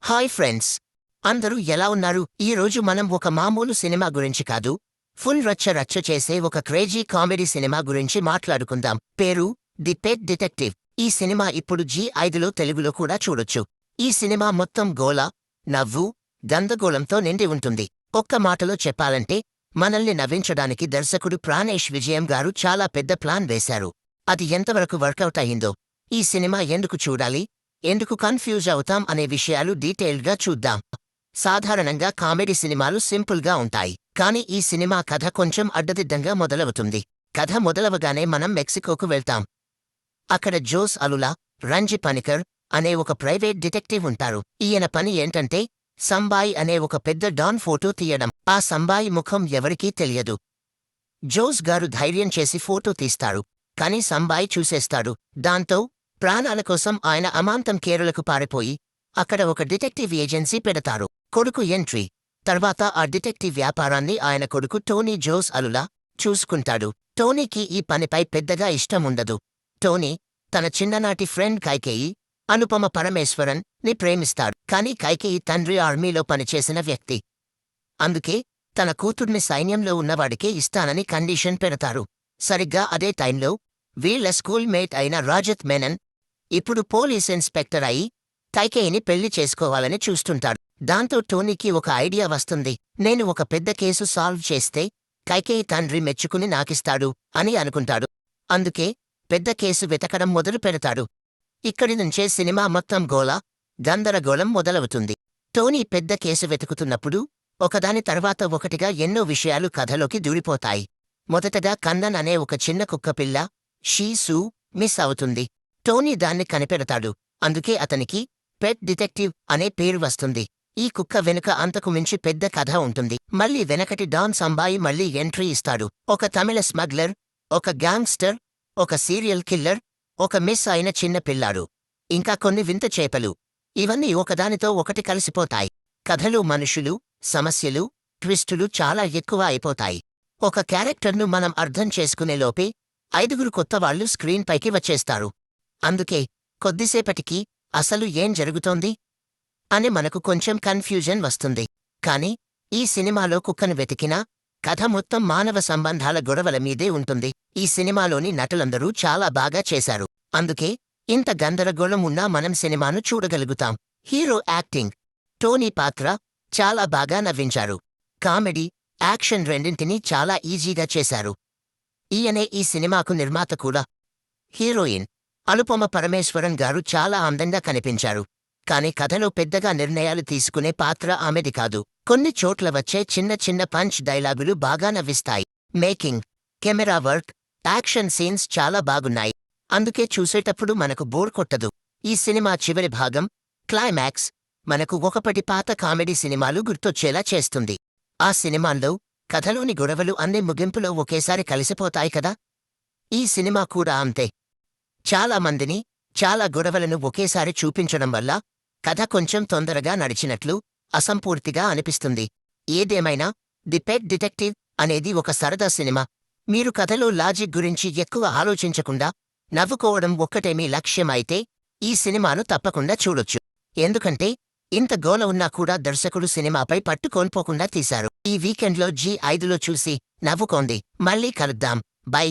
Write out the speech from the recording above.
Hi friends, అందరూ ఎలా ఉన్నారు? ఈ రోజు మనం ఒక మామూలు సినిమా గురించి కాదు, ఫుల్ రచ్చ రచ్చ చేసే ఒక క్రేజీ కామెడీ సినిమా గురించి మాట్లాడుకుందాం. పేరు ది పెట్ డిటెక్టివ్. ఈ సినిమా ఇప్పుడు జీ5లో తెలుగులో కూడా చూడొచ్చు. ఈ సినిమా మొత్తం గోల, నవ్వు, గందరగోళంతో నిండి ఉంటుంది. ఒక్క మాటలో చెప్పాలంటే మనల్ని నవ్వించడానికి దర్శకుడు ప్రాణేష్ విజయం గారు చాలా పెద్ద ప్లాన్ వేశారు. అది ఎంతవరకు వర్కౌట్ అయిందో, ఈ సినిమా ఎందుకు చూడాలి, ఎందుకు కన్ఫ్యూజ్ అవుతాం అనే విషయాలు డీటెయిల్డ్గా చూద్దాం. సాధారణంగా కామెడీ సినిమాలు సింపుల్గా ఉంటాయి, కానీ ఈ సినిమా కథ కొంచెం అడ్డదిడ్డంగా మొదలవుతుంది. కథ మొదలవగానే మనం మెక్సికోకు వెళ్తాం. అక్కడ జోస్ అలులా, రంజి పనికర్ అనే ఒక ప్రైవేట్ డిటెక్టివ్ ఉంటారు. ఈయన పని ఏంటంటే సంబాయి అనే ఒక పెద్ద డాన్ ఫోటో తీయడం. ఆ సంబాయి ముఖం ఎవరికీ తెలియదు. జోస్ గారు ధైర్యం చేసి ఫోటో తీస్తారు, కానీ సంబాయి చూసేస్తాడు. దాంతో ప్రాణాల కోసం ఆయన అమాంతం కేరళకు పారిపోయి అక్కడ ఒక డిటెక్టివ్ ఏజెన్సీ పెడతారు. కొడుకు ఎంట్రీ. తర్వాత ఆ డిటెక్టివ్ వ్యాపారాన్ని ఆయన కొడుకు టోనీ జోస్ అలులా చూసుకుంటాడు. టోనీకి ఈ పనిపై పెద్దగా ఇష్టముండదు. టోనీ తన చిన్ననాటి ఫ్రెండ్ కైకేయి, అనుపమ పరమేశ్వరన్ ని ప్రేమిస్తాడు. కానీ కైకేయి తండ్రి ఆర్మీలో పనిచేసిన వ్యక్తి. అందుకే తన కూతుర్ని సైన్యంలో ఉన్నవాడికే ఇస్తానని కండిషన్ పెడతారు. సరిగ్గా అదే టైంలో వీళ్ల స్కూల్ మేట్ అయిన రాజత్ మెనన్ ఇప్పుడు పోలీస్ ఇన్స్పెక్టర్ అయి కైకేయిని పెళ్లి చేసుకోవాలని చూస్తుంటాడు. దాంతో టోనీకి ఒక ఐడియా వస్తుంది. నేను ఒక పెద్ద కేసు సాల్వ్ చేస్తే కైకేయి తండ్రి మెచ్చుకుని నాకిస్తాడు అని అనుకుంటాడు. అందుకే పెద్ద కేసు వెతకడం మొదలు పెడతాడు. ఇక్కడి నుంచే సినిమా మొత్తం గోల, గందరగోళం మొదలవుతుంది. టోనీ పెద్ద కేసు వెతుకుతున్నప్పుడు ఒకదాని తర్వాత ఒకటిగా ఎన్నో విషయాలు కథలోకి దూరిపోతాయి. మొదటగా కందన్ అనే ఒక చిన్న కుక్కపిల్ల షీసు మిస్ అవుతుంది. టోనీ దాన్ని కనిపెడతాడు. అందుకే అతనికి పెట్ డిటెక్టివ్ అనే పేరు వస్తుంది. ఈ కుక్క వెనుక అంతకు మించి పెద్ద కథ ఉంటుంది. మళ్ళీ వెనకటి డాన్ సంబాయి మళ్ళీ ఎంట్రీ ఇస్తాడు. ఒక తమిళ స్మగ్లర్, ఒక గ్యాంగ్స్టర్, ఒక సీరియల్ కిల్లర్, ఒక మిస్ అయిన చిన్న పిల్లాడు, ఇంకా కొన్ని వింత చేపలు. ఇవన్నీ ఒకదానితో ఒకటి కలిసిపోతాయి. కథలు, మనుషులు, సమస్యలు, ట్విస్టులు చాలా ఎక్కువ అయిపోతాయి. ఒక క్యారెక్టర్ను మనం అర్థం చేసుకునేలోపే 5 కొత్తవాళ్లు స్క్రీన్ పైకి వచ్చేస్తారు. అందుకే కొద్దిసేపటికి అసలు ఏం జరుగుతోంది అని మనకు కొంచెం కన్ఫ్యూజన్ వస్తుంది. కానీ ఈ సినిమాలో కుక్కను వెతికినా కథ మొత్తం మానవ సంబంధాల గొడవల మీదే ఉంటుంది. ఈ సినిమాలోని నటులందరూ చాలా బాగా చేశారు. అందుకే ఇంత గందరగోళం ఉన్నా మనం సినిమాను చూడగలుగుతాం. Hero acting. టోనీ పాత్ర చాలా బాగా నవ్వించారు. కామెడీ, యాక్షన్ రెండింటినీ చాలా ఈజీగా చేశారు. ఈయనే ఈ సినిమాకు నిర్మాత కూడా. హీరోయిన్ అనుపమ పరమేశ్వరన్ గారు చాలా అందంగా కనిపించారు. కాని కథలో పెద్దగా నిర్ణయాలు తీసుకునే పాత్ర ఆమెది కాదు. కొన్ని చోట్ల వచ్చే చిన్న చిన్న పంచ్ డైలాగులు బాగా నవ్విస్తాయి. Making, camera work, action scenes చాలా బాగున్నాయి. అందుకే చూసేటప్పుడు మనకు బోర్ కొట్టదు. ఈ సినిమా చివరి భాగం, క్లైమాక్స్, మనకు ఒకప్పటి పాత కామెడీ సినిమాలు గుర్తొచ్చేలా చేస్తుంది. ఆ సినిమాల్లో కథలోని గొడవలు అన్ని ముగింపులో ఒకేసారి కలిసిపోతాయి కదా. ఈ సినిమా కూడా అంతే. చాలా మందిని, చాలా గొడవలను ఒకేసారి చూపించడం వల్ల కథ కొంచెం తొందరగా నడిచినట్లు, అసంపూర్తిగా అనిపిస్తుంది. ఏదేమైనా ది పెట్ డిటెక్టివ్ అనేది ఒక సరదా సినిమా. మీరు కథలో లాజిక్ గురించి ఎక్కువ ఆలోచించకుండా నవ్వుకోవడం ఒక్కటే మీ లక్ష్యం అయితే ఈ సినిమాను తప్పకుండా చూడొచ్చు. ఎందుకంటే ఇంత గోల ఉన్నా కూడా దర్శకుడు సినిమాపై పట్టు కోల్పోకుండా తీశారు. ఈ వీకెండ్లో జీ5లో చూసి నవ్వుకోండి. మళ్ళీ కలుద్దాం. బై.